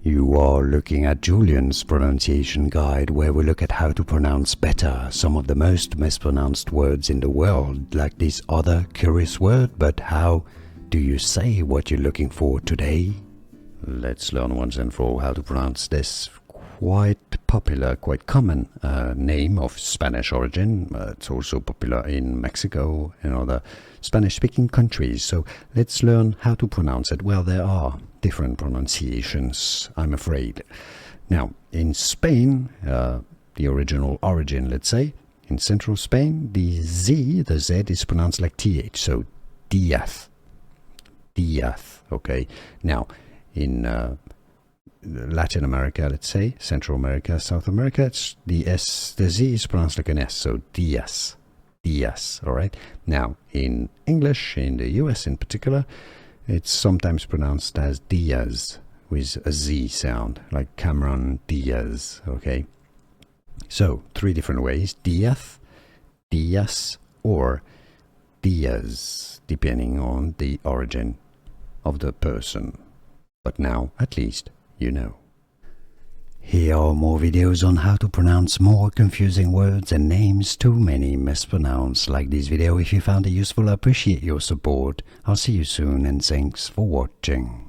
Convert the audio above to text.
You are looking at Julian's pronunciation guide, where we look at how to pronounce better some of the most mispronounced words in the world, like this other curious word. But how do you say what you're looking for today? Let's learn once and for all how to pronounce this quite popular, quite common name of Spanish origin. It's also popular in Mexico and other Spanish-speaking countries. So let's learn how to pronounce it. Well, there are different pronunciations, I'm afraid. Now, in Spain, the original origin, let's say, in central Spain, the Z is pronounced like TH, so Diaz. Diaz, okay? Now, in Latin America, let's say, Central America, South America, it's the Z is pronounced like an S, so Diaz. Diaz, all right? Now, in English, in the US in particular, it's sometimes pronounced as Diaz with a Z sound, like Cameron Diaz, okay? So, three different ways: Diaz, Diaz, or Diaz, depending on the origin of the person. But now, at least, you know. Here are more videos on how to pronounce more confusing words and names too many mispronounced. Like this video if you found it useful. I appreciate your support. I'll see you soon and thanks for watching.